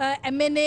MNA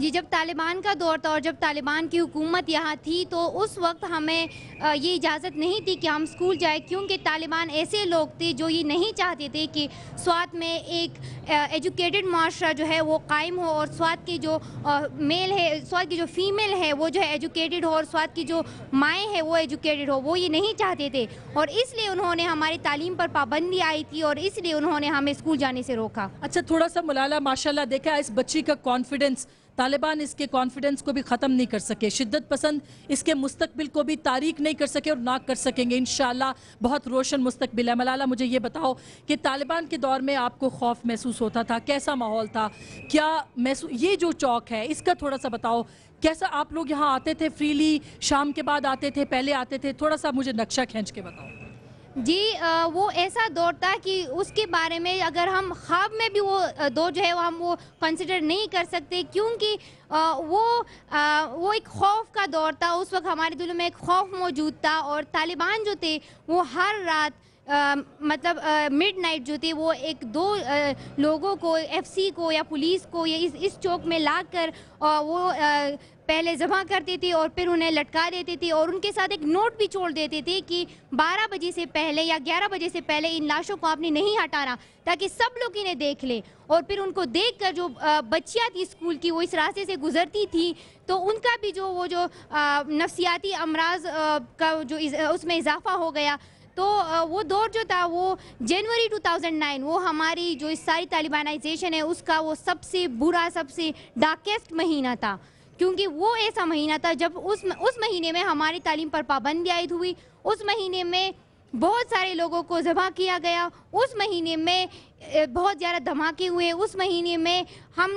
جی، جب طالبان کا دور تھا اور جب طالبان کی حکومت یہاں تھی تو اس وقت ہمیں یہ اجازت نہیں تھی کہ ہم اسکول جائیں، کیونکہ طالبان ایسے لوگ تھے جو یہ نہیں چاہتے تھے کہ سوات میں ایک ایجوکیٹڈ معاشرہ جو ہے وہ قائم ہو، اور سوات کی جو میل ہے، سوات کی جو فیمیل ہے وہ جو ہے ایجوکیٹڈ ہو، اور سوات کی جو مائیں ہے وہ ایجوکیٹڈ ہو، وہ یہ نہیں چاہتے تھے، اور اس لیے انہوں نے ہماری تعلیم پر پابندی آئی تھی اور اس لیے انہوں نے ہمیں اسکول جانے سے روکا۔ اچھا، تھوڑا سا ملالہ ماشاءاللہ دیکھا اس بچی کا کانفیڈنس، طالبان اس کے کانفیڈنس کو بھی ختم نہیں کر سکے، شدت پسند اس کے مستقبل کو بھی تاریک نہیں کر سکے اور نہ کر سکیں گے، انشاءاللہ بہت روشن مستقبل ہے۔ ملالہ مجھے یہ بتاؤ کہ طالبان کے دور میں آپ کو خوف محسوس ہوتا تھا، کیسا ماحول تھا، کیا یہ جو چوک ہے اس کا تھوڑا سا بتاؤ، کیسا آپ لوگ یہاں آتے تھے فریلی، شام کے بعد آتے تھے، پہلے آتے تھے، تھوڑا سا مجھے نقشہ کھینچ کے بتاؤ۔ جی، وہ ایسا دور تھا کہ اس کے بارے میں اگر ہم خواب میں بھی وہ دور جو ہے ہم وہ کنسیڈر نہیں کر سکتے، کیونکہ وہ ایک خوف کا دور تھا، اس وقت ہمارے دلوں میں ایک خوف موجود تھا، اور طالبان جو تھے وہ ہر رات مطلب مڈ نائٹ جو تھی وہ ایک دو لوگوں کو، ایف سی کو یا پولیس کو یا اس چوک میں لا کر وہ پہلے ذبح کرتے تھے اور پھر انہیں لٹکا دیتے تھے، اور ان کے ساتھ ایک نوٹ بھی چھوڑ دیتے تھے کہ 12 بجے سے پہلے یا 11 بجے سے پہلے ان لاشوں کو آپ نے نہیں ہٹانا، تاکہ سب لوگ انہیں دیکھ لیں، اور پھر ان کو دیکھ کر جو بچیاں تھی اسکول کی وہ اس راستے سے گزرتی تھی تو ان کا بھی وہ جو نفسیاتی امراض کا جو اس میں اضافہ ہو گیا۔ تو وہ دور جو تھا وہ جنوری 2009 وہ ہماری جو اس ساری طالبانائزیشن ہے اس کا وہ سب سے برا، سب سے ڈارکیسٹ مہینہ تھا، کیونکہ وہ ایسا مہینہ تھا جب اس مہینے میں ہماری تعلیم پر پابندی عائد ہوئی، اس مہینے میں بہت سارے لوگوں کو ذبح کیا گیا، اس مہینے میں بہت زیادہ دھماکے ہوئے، اس مہینے میں ہم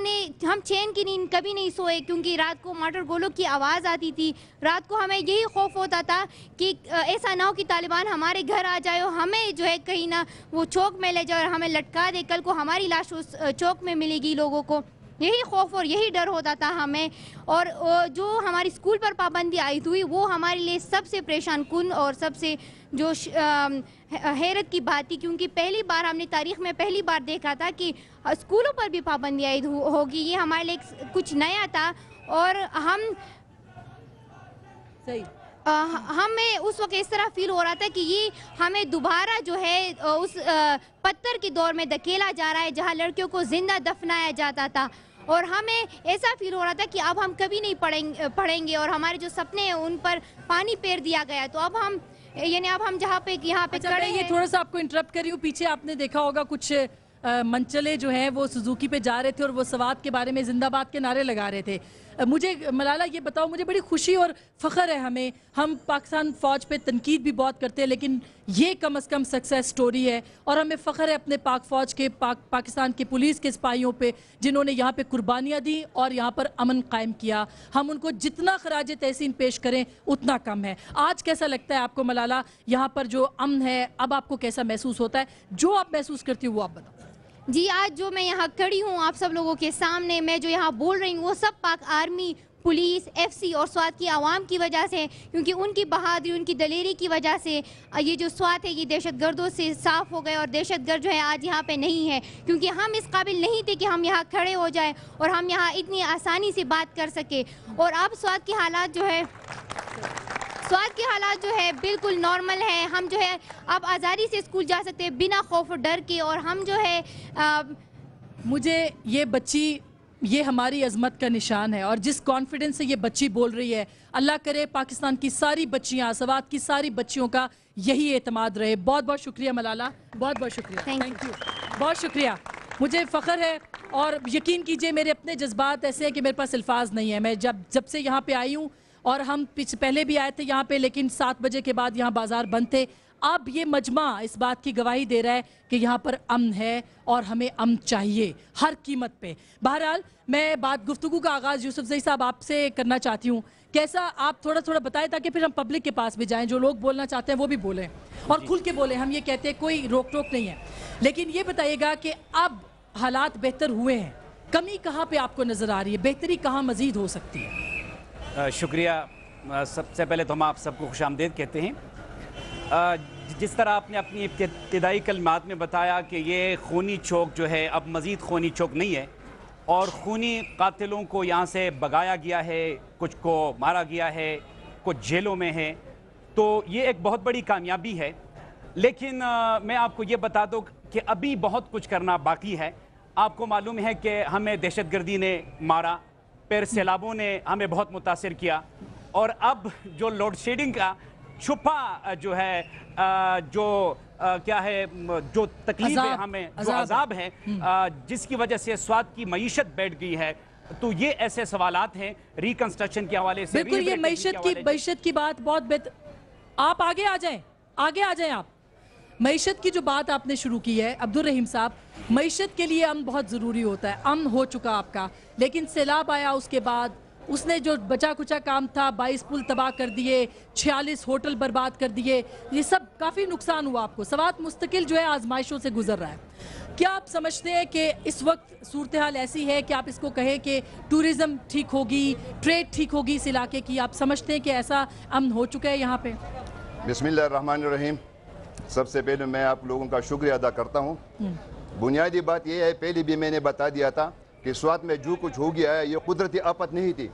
چین کی نیند کبھی نہیں سوئے، کیونکہ رات کو موٹر گولوں کی آواز آتی تھی، رات کو ہمیں یہی خوف ہوتا تھا کہ ایسا نہ ہو کہ طالبان ہمارے گھر آ جائے اور ہمیں جو ہے کہیں نہ وہ چوک میں لے جائے اور ہمیں لٹکا دے، کل کو ہماری لاش اس چوک میں ملے گی لوگوں کو، یہی خوف اور یہی ڈر ہوتا تھا ہمیں۔ اور جو ہماری اسکول پر پابندی عائد ہوئی وہ ہمارے لیے سب سے پریشان کن اور سب سے جو حیرت کی بات تھی، کیونکہ پہلی بار ہم نے تاریخ میں پہلی بار دیکھا تھا کہ اسکولوں پر بھی پابندی عائد ہوگی، یہ ہمارے لیے کچھ نیا تھا، اور ہمیں اس وقت اس طرح فیل ہو رہا تھا کہ یہ ہمیں دوبارہ جو ہے اس پتھر کے دور میں دھکیلا جا رہا ہے جہاں لڑکیوں کو زندہ دفنایا جاتا تھا، اور ہمیں ایسا فیل ہو رہا تھا کہ اب ہم کبھی نہیں پڑھیں گے، اور ہمارے جو سپنے ہیں ان پر پانی پھیر دیا گیا، تو اب ہم جہاں پہ یہاں پہ کھڑے ہیں۔ یہ تھوڑا سا آپ کو انٹرپٹ کر رہی ہوں، پیچھے آپ نے دیکھا ہوگا کچھ منچلے جو ہیں وہ سوزوکی پہ جا رہے تھے اور وہ سوات کے بارے میں زندہ باد کے نعرے لگا رہے تھے۔ مجھے ملالہ یہ بتاؤ، مجھے بڑی خوشی اور فخر ہے، ہم پاکستان فوج پہ تنقید بھی بہت کرتے ہیں، لیکن یہ کم از کم سکسیس سٹوری ہے، اور ہمیں فخر ہے اپنے پاک فوج کے، پاکستان کے پولیس کے سپاہیوں پہ جنہوں نے یہاں پہ قربانیاں دی اور یہاں پر امن قائم کیا۔ ہم ان کو جتنا خراج تحسین پیش کریں اتنا کم ہے۔ آج کیسا لگتا ہے آپ کو ملالہ، یہاں پر جو امن ہے اب آپ کو کیسا محسوس ہوتا ہے؟ جو آپ محسوس کرتی ہو وہ آپ بتاؤ۔ جی، آج جو میں یہاں کھڑی ہوں آپ سب لوگوں کے سامنے، میں جو یہاں بول رہی ہوں وہ سب پاک آرمی، پولیس، ایف سی اور سوات کی عوام کی وجہ سے، کیونکہ ان کی بہادری، ان کی دلیری کی وجہ سے یہ جو سوات ہے یہ دہشت گردوں سے صاف ہو گئے، اور دہشت گرد جو ہے آج یہاں پہ نہیں ہے، کیونکہ ہم اس قابل نہیں تھے کہ ہم یہاں کھڑے ہو جائیں اور ہم یہاں اتنی آسانی سے بات کر سکے، اور اب سوات کے حالات جو ہے بالکل نارمل ہے، ہم جو ہے اب آزادی سے اسکول جا سکتے ہیں بنا خوف و ڈر کے، اور ہم جو ہے مجھے یہ بچی، یہ ہماری عظمت کا نشان ہے، اور جس کانفیڈنس سے یہ بچی بول رہی ہے، اللہ کرے پاکستان کی ساری بچیاں، سوات کی ساری بچیوں کا یہی اعتماد رہے۔ بہت بہت شکریہ ملالہ، بہت بہت شکریہ، تھینک یو، بہت شکریہ، مجھے فخر ہے، اور یقین کیجئے میرے اپنے جذبات ایسے ہیں کہ میرے پاس الفاظ نہیں ہیں۔ میں جب سے یہاں پہ آئی ہوں، اور ہم پہلے بھی آئے تھے یہاں پہ، لیکن 7 بجے کے بعد یہاں بازار بند تھے، اب یہ مجمع اس بات کی گواہی دے رہا ہے کہ یہاں پر امن ہے اور ہمیں امن چاہیے ہر قیمت پہ۔ بہرحال میں گفتگو کا آغاز یوسف زئی صاحب آپ سے کرنا چاہتی ہوں، کیسا آپ تھوڑا بتائیں تاکہ پھر ہم پبلک کے پاس بھی جائیں، جو لوگ بولنا چاہتے ہیں وہ بھی بولیں اور کھل کے بولیں، ہم یہ کہتے ہیں کوئی روک ٹوک نہیں ہے، لیکن یہ بتائیے گا کہ اب حالات بہتر ہوئے ہیں، کمی کہاں پہ آپ کو نظر آ رہی ہے، بہتری کہاں مزید ہو سکتی ہے؟ شکریہ، سب سے پہلے تو ہم آپ سب کو خوش آمدید کہتے ہیں۔ جس طرح آپ نے اپنی ابتدائی کلمات میں بتایا کہ یہ خونی چوک جو ہے اب مزید خونی چوک نہیں ہے، اور خونی قاتلوں کو یہاں سے بگایا گیا ہے، کچھ کو مارا گیا ہے، کچھ جیلوں میں ہے، تو یہ ایک بہت بڑی کامیابی ہے۔ لیکن میں آپ کو یہ بتا دوں کہ ابھی بہت کچھ کرنا باقی ہے۔ آپ کو معلوم ہے کہ ہمیں دہشت گردی نے مارا، پھر سیلابوں نے ہمیں بہت متاثر کیا، اور اب جو لوڈ شیڈنگ کا چھپا جو ہے کیا ہے، جو تکلیفیں ہمیں، جو عذاب ہے، جس کی وجہ سے سوات کی معیشت بیٹھ گئی ہے، تو یہ ایسے سوالات ہیں ریکنسٹرکشن کے حوالے سے۔ بالکل، یہ معیشت کی بات بہت بہتر، آپ آگے آ جائیں آپ۔ معیشت کی جو بات آپ نے شروع کی ہے عبدالرحیم صاحب، معیشت کے لیے امن بہت ضروری ہوتا ہے، امن ہو چکا آپ کا، لیکن سیلاب آیا، اس کے بعد اس نے جو بچا کچا کام تھا، 22 پل تباہ کر دیے، 46 ہوٹل برباد کر دیے، یہ سب کافی نقصان ہوا آپ کو۔ سوات مستقل جو ہے آزمائشوں سے گزر رہا ہے۔ کیا آپ سمجھتے ہیں کہ اس وقت صورتحال ایسی ہے کہ آپ اس کو کہیں کہ ٹورزم ٹھیک ہوگی، ٹریڈ ٹھیک ہوگی اس علاقے کی؟ آپ سمجھتے ہیں کہ ایسا امن ہو چکا ہے یہاں پہ؟ بسم اللہ الرحمن الرحیم۔ سب سے پہلے میں آپ لوگوں کا شکریہ ادا کرتا ہوں۔ بنیادی بات یہ ہے، پہلے بھی میں نے بتا دیا تھا کہ سوات میں جو کچھ ہو گیا ہے یہ قدرتی آفت نہیں تھی،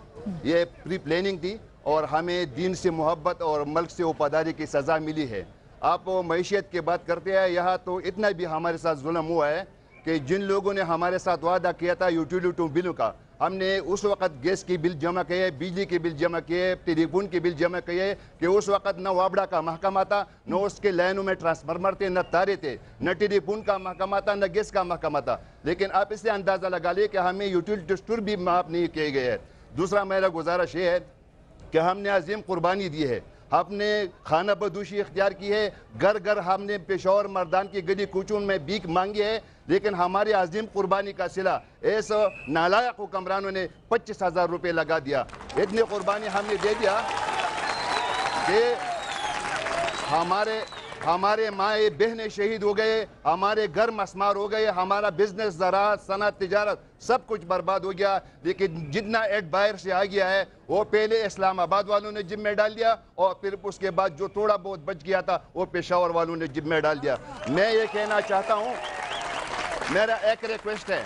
یہ پری پلاننگ تھی، اور ہمیں دین سے محبت اور ملک سے وفاداری کی سزا ملی ہے۔ آپ معیشت کی بات کرتے ہیں، یہاں تو اتنا بھی ہمارے ساتھ ظلم ہوا ہے کہ جن لوگوں نے ہمارے ساتھ وعدہ کیا تھا یوٹیلیٹی بلوں کا، ہم نے اس وقت گیس کی بل جمع کیے، بجلی کے بل جمع کیے، ٹیلی فون کے بل جمع کیے، کہ اس وقت نہ وابڑا کا محکمہ تھا، نہ اس کے لائنوں میں ٹرانسفارمر تھے، نہ تارے تھے، نہ ٹیلی فون کا محکمہ تھا، نہ گیس کا محکمہ تھا۔ لیکن آپ اس سے اندازہ لگا لیں کہ ہمیں یوٹیلیٹی اسٹور بھی معاف نہیں کیے گئے ہیں۔ دوسرا میرا گزارش یہ ہے کہ ہم نے عظیم قربانی دی ہے، ہم نے خانہ بدوشی اختیار کی ہے، گھر گھر ہم نے پشاور مردان کی گلی کوچوں میں بھیک مانگی ہے، لیکن ہماری عظیم قربانی کا صلہ ایسا نالائق حکمرانوں نے 25,000 روپے لگا دیا۔ اتنی قربانی ہم نے دے دیا کہ ہمارے مائیں بہنیں شہید ہو گئے، ہمارے گھر مسمار ہو گئے، ہمارا بزنس، زراعت، صنعت، تجارت سب کچھ برباد ہو گیا۔ لیکن جتنا ایڈ باہر سے آ گیا ہے وہ پہلے اسلام آباد والوں نے جب میں ڈال دیا، اور پھر اس کے بعد جو تھوڑا بہت بچ گیا تھا وہ پشاور والوں نے جب میں ڈال دیا۔ میں یہ کہنا چاہتا ہوں، میرا ایک ریکویسٹ ہے،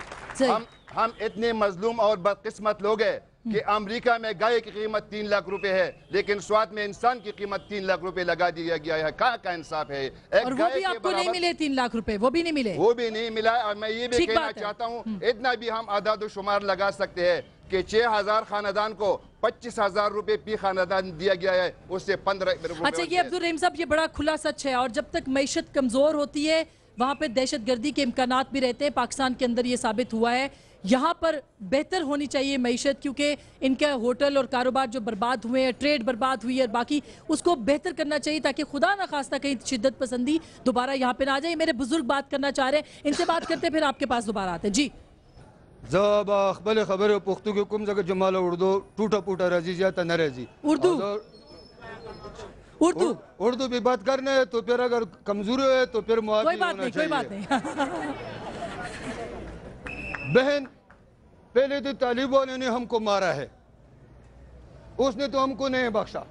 ہم اتنے مظلوم اور بدقسمت لوگ ہیں کہ امریکہ میں گائے کی قیمت 3 لاکھ روپے ہے، لیکن سوات میں انسان کی قیمت 3 لاکھ روپے لگا دیا گیا ہے۔ کہاں کا انصاف ہے؟ اور وہ بھی آپ کو نہیں ملے 3 لاکھ روپے، وہ بھی نہیں ملے؟ وہ بھی نہیں ملا۔ اور میں یہ بھی کہنا چاہتا ہوں، اتنا بھی ہم اعداد و شمار لگا سکتے ہیں کہ 6,000 خاندان کو 25,000 روپے پی خاندان دیا گیا ہے، اس سے 15 روپے۔ اچھا، یہ عبدالرحیم صاحب یہ بڑا کھلا سچ ہے، اور جب تک معیشت کمزور ہوتی ہے وہاں پہ دہشت گردی کے امکانات بھی رہتے ہیں۔ پاکستان کے اندر یہ ثابت ہوا ہے، یہاں پر بہتر ہونی چاہیے معیشت، کیونکہ ان کے ہوٹل اور کاروبار جو برباد ہوئے ہیں، ٹریڈ برباد ہوئی ہے، باقی اس کو بہتر کرنا چاہیے تاکہ خدا نخواستہ کہیں شدت پسندی دوبارہ یہاں پہ نہ آ جائے۔ میرے بزرگ بات کرنا چاہ رہے ہیں، ان سے بات کرتے پھر آپ کے پاس دوبارہ آتے ہیں۔ جی زب اخبل خبر پختو کے کم زگر جمال اردو ٹوٹا پوٹا رازی زیادہ نہ رازی اردو بھی بات کرنا ہے، تو پھر اگر کمزوری ہے تو پھر معافی ہونا چاہیے۔ کوئی بات نہیں۔ بہن، پہلے تو طالبانوں نے ہم کو مارا ہے، اس نے تو ہم کو نہیں بخشا۔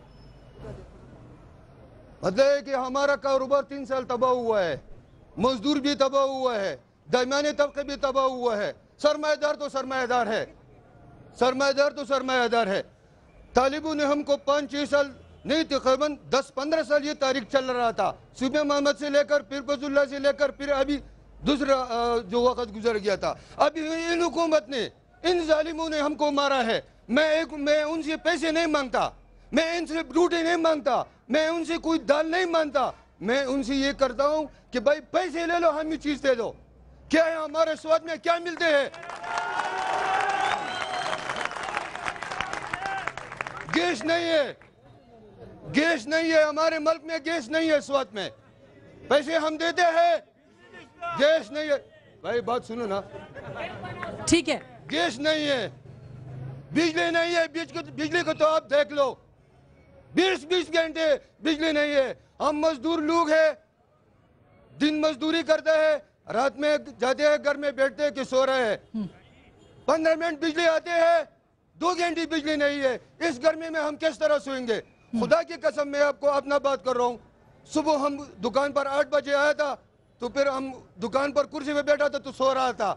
مطلب ہے کہ ہمارا کاروبار 3 سال تباہ ہوا ہے، مزدور بھی تباہ ہوا ہے، درمیانی طبقے بھی تباہ ہوا ہے، سرمایہ دار تو سرمایہ دار ہے، سرمایہ دار تو سرمایہ دار ہے۔ طالبوں نے ہم کو 5-6 سال نہیں، تقریباً 10-15 سال یہ تاریخ چل رہا تھا، صوبہ محمد سے لے کر پھر فضل اللہ سے لے کر پھر ابھی دوسرا جو وقت گزر گیا تھا۔ ابھی ان حکومت نے، ان ظالموں نے ہم کو مارا ہے۔ میں ان سے پیسے نہیں مانگتا، میں ان سے روٹی نہیں مانگتا، میں ان سے کوئی دال نہیں مانگتا، میں ان سے یہ کرتا ہوں کہ بھائی پیسے لے لو، ہمیں چیز دے دو۔ کیا ہے ہمارے سوات میں کیا ملتے ہیں؟ گیس نہیں ہے، گیس نہیں ہے ہمارے ملک میں، گیس نہیں ہے سوات میں، پیسے ہم دیتے ہیں، گیس نہیں ہے۔ بھائی بات سنو نا، ٹھیک ہے، گیس نہیں ہے، بجلی نہیں ہے، بجلی کو تو آپ دیکھ لو، 20 گھنٹے بجلی نہیں ہے۔ ہم مزدور لوگ ہیں، دن مزدوری کرتے ہیں، رات میں جاتے ہیں گھر میں بیٹھتے ہیں کہ سو رہے ہیں، 15 منٹ بجلی آتے ہیں، 2 گھنٹے بجلی نہیں ہے۔ اس گرمی میں ہم کس طرح سوئیں گے؟ خدا کی قسم میں آپ کو اپنا بات کر رہا ہوں، صبح ہم دکان پر 8 بجے آیا تھا، تو پھر ہم دکان پر کرسی پہ بیٹھا تھا تو سو رہا تھا،